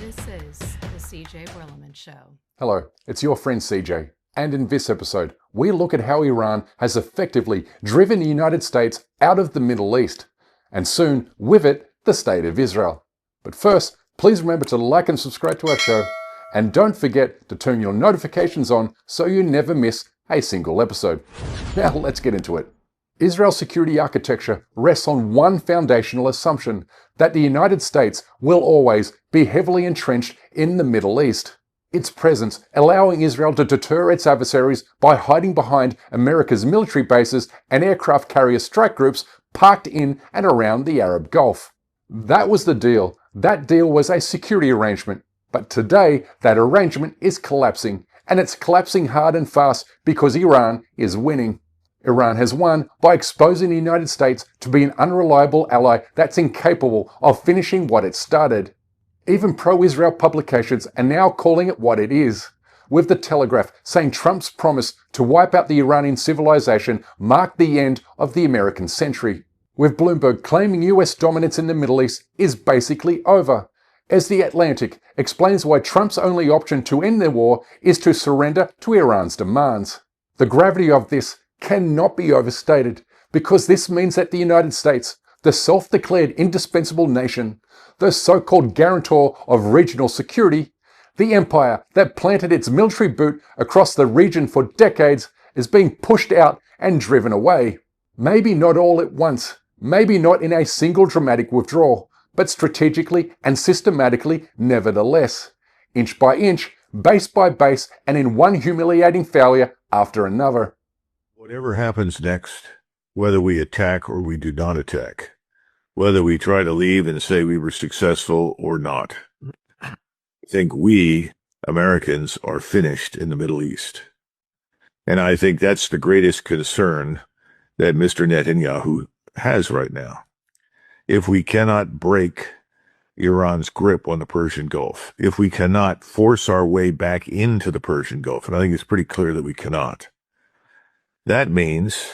This is the CJ Berleman Show. Hello, it's your friend CJ, and in this episode, we look at how Iran has effectively driven the United States out of the Middle East, and soon, with it, the state of Israel. But first, please remember to like and subscribe to our show, and don't forget to turn your notifications on so you never miss a single episode. Now let's get into it. Israel's security architecture rests on one foundational assumption, that the United States will always be heavily entrenched in the Middle East. Its presence allowing Israel to deter its adversaries by hiding behind America's military bases and aircraft carrier strike groups parked in and around the Arab Gulf. That was the deal. That deal was a security arrangement. But today, that arrangement is collapsing, and it's collapsing hard and fast because Iran is winning. Iran has won by exposing the United States to be an unreliable ally that's incapable of finishing what it started. Even pro-Israel publications are now calling it what it is, with The Telegraph saying Trump's promise to wipe out the Iranian civilization marked the end of the American century, with Bloomberg claiming US dominance in the Middle East is basically over, as The Atlantic explains why Trump's only option to end the war is to surrender to Iran's demands. The gravity of this cannot be overstated, because this means that the United States, the self-declared indispensable nation, the so-called guarantor of regional security, the empire that planted its military boot across the region for decades, is being pushed out and driven away. Maybe not all at once, maybe not in a single dramatic withdrawal, but strategically and systematically nevertheless, inch by inch, base by base, and in one humiliating failure after another. Whatever happens next, whether we attack or we do not attack, whether we try to leave and say we were successful or not, I think we, Americans, are finished in the Middle East. And I think that's the greatest concern that Mr. Netanyahu has right now. If we cannot break Iran's grip on the Persian Gulf, if we cannot force our way back into the Persian Gulf, and I think it's pretty clear that we cannot, that means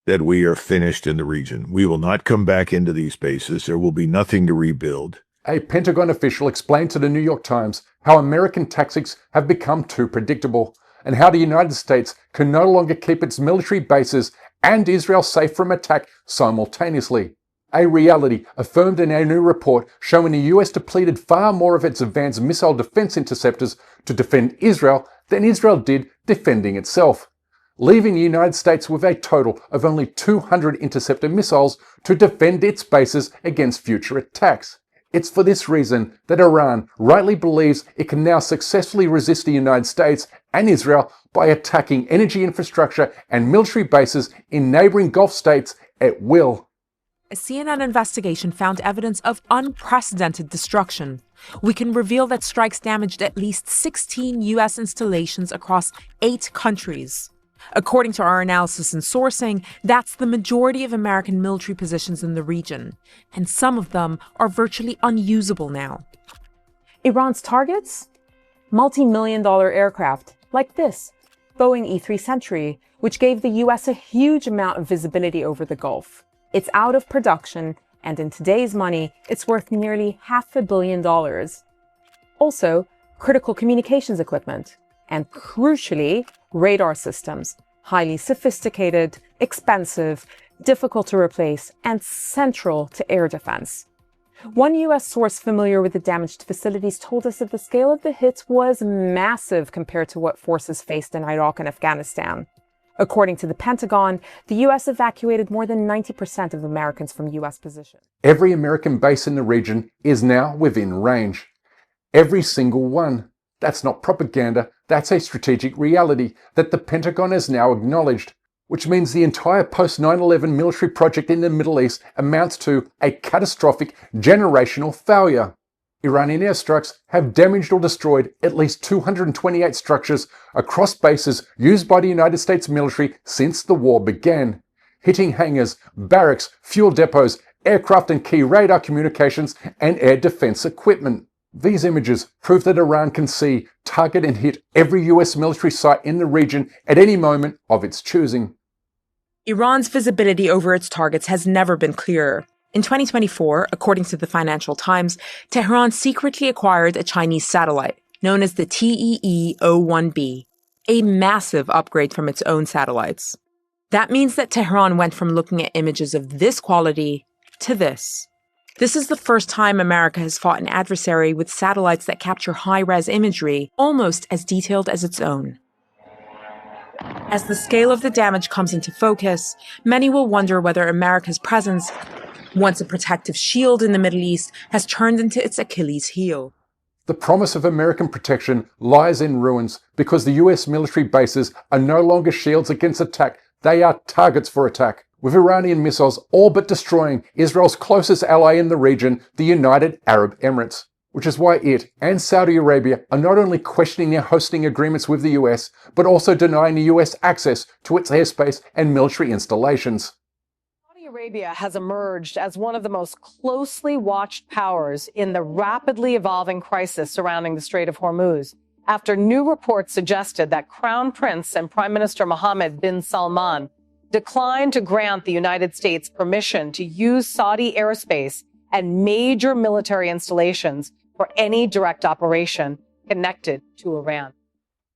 that we are finished in the region. We will not come back into these bases. There will be nothing to rebuild. A Pentagon official explained to the New York Times how American tactics have become too predictable, and how the United States can no longer keep its military bases and Israel safe from attack simultaneously. A reality affirmed in a new report showing the US depleted far more of its advanced missile defense interceptors to defend Israel than Israel did defending itself, leaving the United States with a total of only 200 interceptor missiles to defend its bases against future attacks. It's for this reason that Iran rightly believes it can now successfully resist the United States and Israel by attacking energy infrastructure and military bases in neighboring Gulf states at will. A CNN investigation found evidence of unprecedented destruction. We can reveal that strikes damaged at least 16 U.S. installations across 8 countries. According to our analysis and sourcing, that's the majority of American military positions in the region, and some of them are virtually unusable now. Iran's targets? Multi-million-dollar aircraft, like this, Boeing E-3 Century, which gave the US a huge amount of visibility over the Gulf. It's out of production, and in today's money, it's worth nearly $500 million. Also, critical communications equipment, and crucially, radar systems, highly sophisticated, expensive, difficult to replace, and central to air defense. One US source familiar with the damaged facilities told us that the scale of the hits was massive compared to what forces faced in Iraq and Afghanistan. According to the Pentagon, the US evacuated more than 90% of Americans from US positions. Every American base in the region is now within range. Every single one. That's not propaganda, that's a strategic reality that the Pentagon has now acknowledged, which means the entire post-9/11 military project in the Middle East amounts to a catastrophic generational failure. Iranian airstrikes have damaged or destroyed at least 228 structures across bases used by the United States military since the war began, hitting hangars, barracks, fuel depots, aircraft and key radar communications, and air defense equipment. These images prove that Iran can see, target and hit every US military site in the region at any moment of its choosing. Iran's visibility over its targets has never been clearer. In 2024, according to the Financial Times, Tehran secretly acquired a Chinese satellite known as the TEE-01B, a massive upgrade from its own satellites. That means that Tehran went from looking at images of this quality to this. This is the first time America has fought an adversary with satellites that capture high-res imagery almost as detailed as its own. As the scale of the damage comes into focus, many will wonder whether America's presence, once a protective shield in the Middle East, has turned into its Achilles heel. The promise of American protection lies in ruins because the US military bases are no longer shields against attack, they are targets for attack, with Iranian missiles all but destroying Israel's closest ally in the region, the United Arab Emirates. Which is why it and Saudi Arabia are not only questioning their hosting agreements with the US, but also denying the US access to its airspace and military installations. Saudi Arabia has emerged as one of the most closely watched powers in the rapidly evolving crisis surrounding the Strait of Hormuz, after new reports suggested that Crown Prince and Prime Minister Mohammed bin Salman declined to grant the United States permission to use Saudi airspace and major military installations for any direct operation connected to Iran.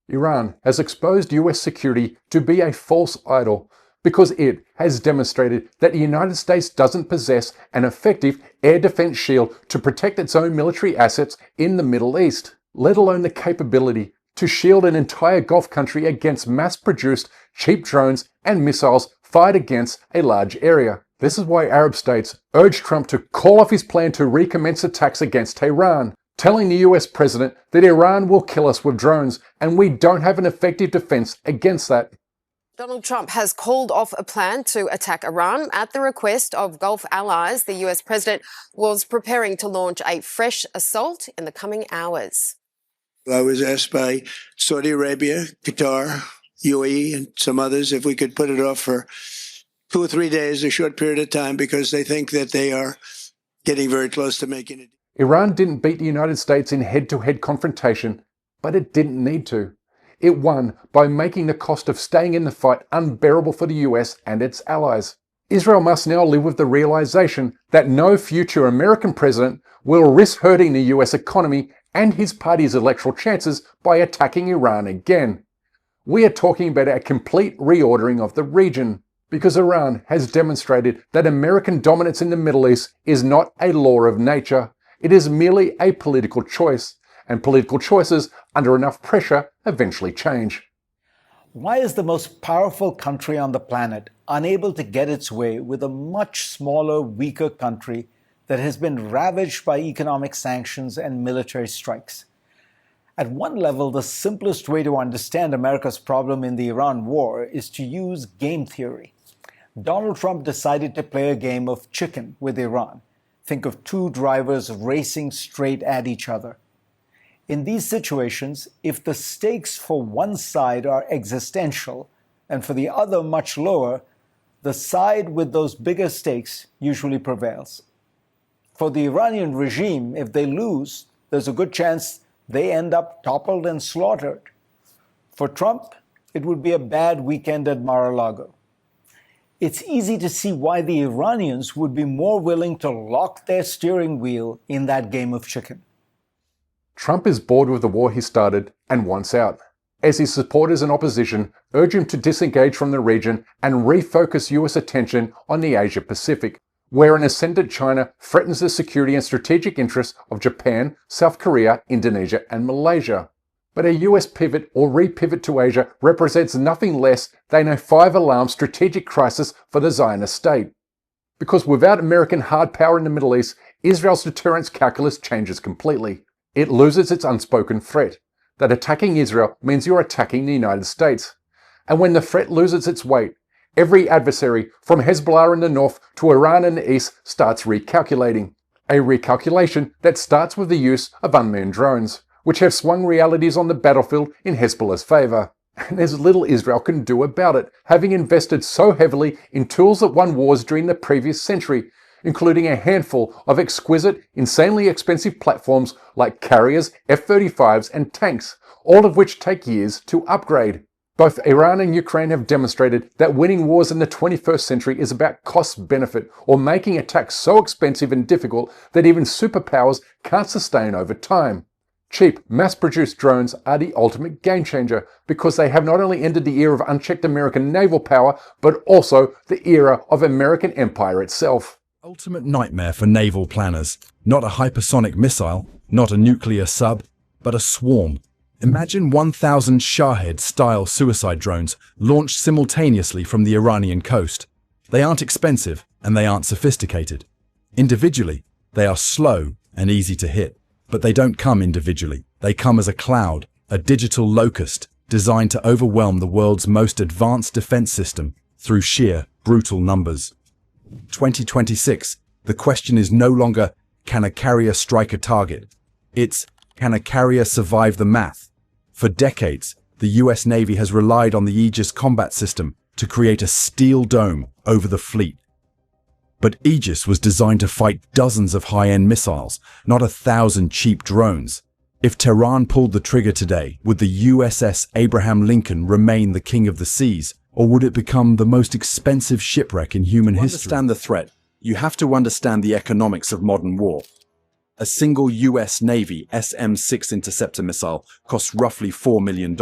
Iran has exposed US security to be a false idol because it has demonstrated that the United States doesn't possess an effective air defense shield to protect its own military assets in the Middle East, let alone the capability to shield an entire Gulf country against mass-produced cheap drones and missiles fired against a large area. This is why Arab states urged Trump to call off his plan to recommence attacks against Tehran, telling the US president that Iran will kill us with drones and we don't have an effective defense against that. Donald Trump has called off a plan to attack Iran at the request of Gulf allies. The US president was preparing to launch a fresh assault in the coming hours. I was asked by Saudi Arabia, Qatar, UAE, and some others if we could put it off for 2 or 3 days, a short period of time, because they think that they are getting very close to making it. Iran didn't beat the United States in head-to-head confrontation, but it didn't need to. It won by making the cost of staying in the fight unbearable for the US and its allies. Israel must now live with the realization that no future American president will risk hurting the US economy and his party's electoral chances by attacking Iran again. We are talking about a complete reordering of the region, because Iran has demonstrated that American dominance in the Middle East is not a law of nature. It is merely a political choice, and political choices under enough pressure eventually change. Why is the most powerful country on the planet unable to get its way with a much smaller, weaker country that has been ravaged by economic sanctions and military strikes? At one level, the simplest way to understand America's problem in the Iran war is to use game theory. Donald Trump decided to play a game of chicken with Iran. Think of two drivers racing straight at each other. In these situations, if the stakes for one side are existential and for the other much lower, the side with those bigger stakes usually prevails. For the Iranian regime, if they lose, there's a good chance they end up toppled and slaughtered. For Trump, it would be a bad weekend at Mar-a-Lago. It's easy to see why the Iranians would be more willing to lock their steering wheel in that game of chicken. Trump is bored with the war he started and wants out, as his supporters and opposition urge him to disengage from the region and refocus US attention on the Asia-Pacific, where an ascendant China threatens the security and strategic interests of Japan, South Korea, Indonesia, and Malaysia. But a US pivot or repivot to Asia represents nothing less than a 5-alarm strategic crisis for the Zionist state. Because without American hard power in the Middle East, Israel's deterrence calculus changes completely. It loses its unspoken threat, that attacking Israel means you're attacking the United States. And when the threat loses its weight, every adversary, from Hezbollah in the north to Iran in the east, starts recalculating. A recalculation that starts with the use of unmanned drones, which have swung realities on the battlefield in Hezbollah's favour. And there's little Israel can do about it, having invested so heavily in tools that won wars during the previous century, including a handful of exquisite, insanely expensive platforms like carriers, F-35s and tanks, all of which take years to upgrade. Both Iran and Ukraine have demonstrated that winning wars in the 21st century is about cost-benefit, or making attacks so expensive and difficult that even superpowers can't sustain over time. Cheap, mass-produced drones are the ultimate game-changer because they have not only ended the era of unchecked American naval power, but also the era of American empire itself. Ultimate nightmare for naval planners. Not a hypersonic missile, not a nuclear sub, but a swarm. Imagine 1,000 Shahed-style suicide drones launched simultaneously from the Iranian coast. They aren't expensive and they aren't sophisticated. Individually, they are slow and easy to hit, but they don't come individually. They come as a cloud, a digital locust designed to overwhelm the world's most advanced defense system through sheer, brutal numbers. 2026, the question is no longer, can a carrier strike a target? It's, can a carrier survive the math? For decades, the US Navy has relied on the Aegis combat system to create a steel dome over the fleet. But Aegis was designed to fight dozens of high-end missiles, not 1,000 cheap drones. If Tehran pulled the trigger today, would the USS Abraham Lincoln remain the king of the seas, or would it become the most expensive shipwreck in human history? To understand the threat, you have to understand the economics of modern war. A single US Navy SM-6 interceptor missile costs roughly $4 million.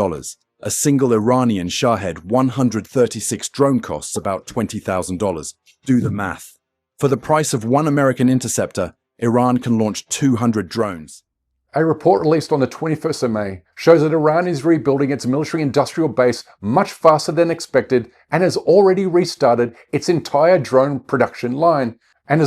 A single Iranian Shahed 136 drone costs about $20,000. Do the math. For the price of one American interceptor, Iran can launch 200 drones. A report released on the 21st of May shows that Iran is rebuilding its military-industrial base much faster than expected and has already restarted its entire drone production line. During the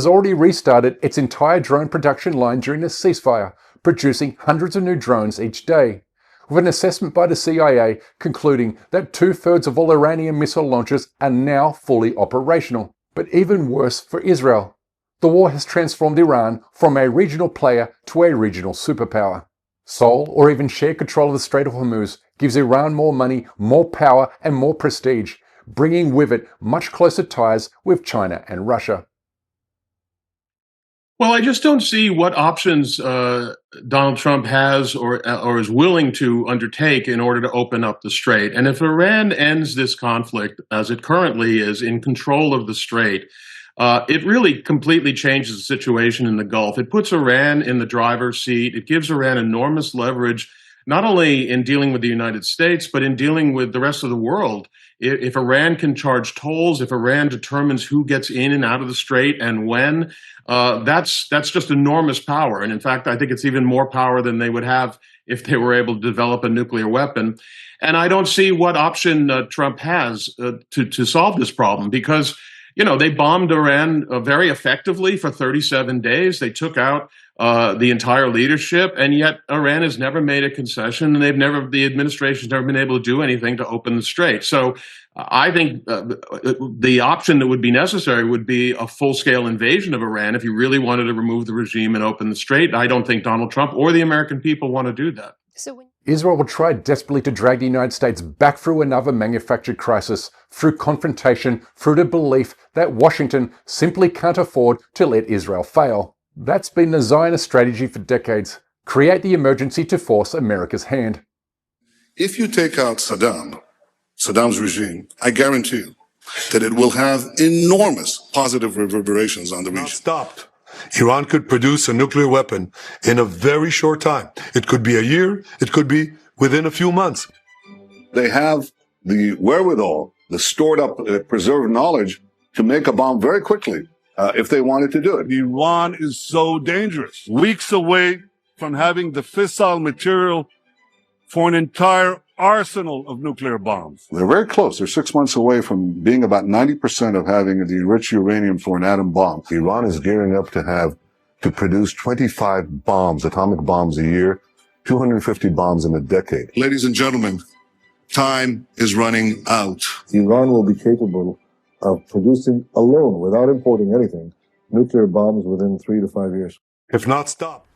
ceasefire, producing hundreds of new drones each day, with an assessment by the CIA concluding that 2/3 of all Iranian missile launches are now fully operational. But even worse for Israel, the war has transformed Iran from a regional player to a regional superpower. Sole or even shared control of the Strait of Hormuz gives Iran more money, more power, and more prestige, bringing with it much closer ties with China and Russia. Well, I just don't see what options Donald Trump has or is willing to undertake in order to open up the strait. And if Iran ends this conflict as it currently is in control of the strait, it really completely changes the situation in the Gulf. It puts Iran in the driver's seat. It gives Iran enormous leverage, not only in dealing with the United States, but in dealing with the rest of the world. If Iran can charge tolls, if Iran determines who gets in and out of the strait and when, that's just enormous power. And in fact, I think it's even more power than they would have if they were able to develop a nuclear weapon. And I don't see what option Trump has to solve this problem because, they bombed Iran very effectively for 37 days. They took out the entire leadership, and yet Iran has never made a concession, and the administration's never been able to do anything to open the strait. So I think the option that would be necessary would be a full-scale invasion of Iran if you really wanted to remove the regime and open the strait. I don't think Donald Trump or the American people want to do that. Israel will try desperately to drag the United States back through another manufactured crisis, through confrontation, through the belief that Washington simply can't afford to let Israel fail. That's been the Zionist strategy for decades. Create the emergency to force America's hand. If you take out Saddam's regime, I guarantee you that it will have enormous positive reverberations on the region. Stopped. Iran could produce a nuclear weapon in a very short time. It could be a year. It could be within a few months. They have the wherewithal, the stored up, preserved knowledge to make a bomb very quickly if they wanted to do it. Iran is so dangerous. Weeks away from having the fissile material for an entire arsenal of nuclear bombs. They're very close. They're 6 months away from being about 90% of having the enriched uranium for an atom bomb. Iran is gearing up to produce 25 bombs, atomic bombs a year, 250 bombs in a decade. Ladies and gentlemen, time is running out. Iran will be capable of producing alone, without importing anything, nuclear bombs within 3 to 5 years. If not stopped.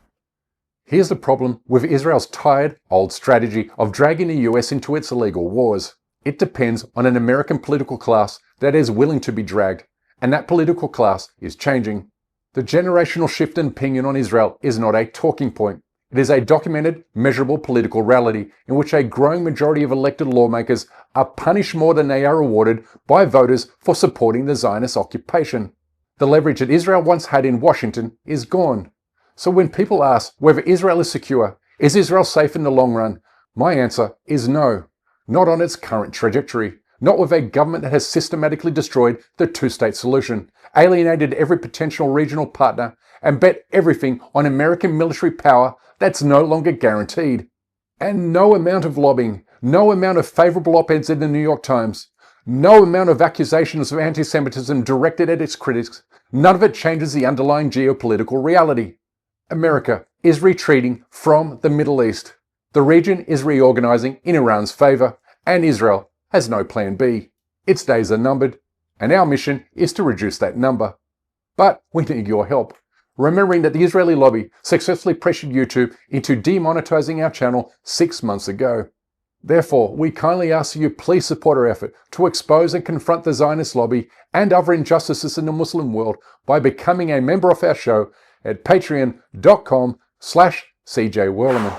Here's the problem with Israel's tired, old strategy of dragging the US into its illegal wars. It depends on an American political class that is willing to be dragged, and that political class is changing. The generational shift in opinion on Israel is not a talking point. It is a documented, measurable political reality in which a growing majority of elected lawmakers are punished more than they are rewarded by voters for supporting the Zionist occupation. The leverage that Israel once had in Washington is gone. So when people ask whether Israel is secure, is Israel safe in the long run? My answer is no. Not on its current trajectory. Not with a government that has systematically destroyed the two-state solution, alienated every potential regional partner, and bet everything on American military power that's no longer guaranteed. And no amount of lobbying, no amount of favourable op-eds in the New York Times, no amount of accusations of anti-Semitism directed at its critics, none of it changes the underlying geopolitical reality. America is retreating from the Middle East. The region is reorganizing in Iran's favor, and Israel has no plan B. Its days are numbered, and our mission is to reduce that number. But we need your help. Remembering that the Israeli lobby successfully pressured YouTube into demonetizing our channel 6 months ago. Therefore, we kindly ask that you please support our effort to expose and confront the Zionist lobby and other injustices in the Muslim world by becoming a member of our show at patreon.com/CJ Werleman.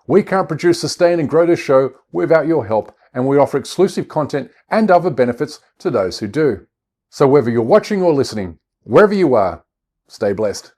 We can't produce, sustain and grow this show without your help, and we offer exclusive content and other benefits to those who do. So whether you're watching or listening, wherever you are, stay blessed.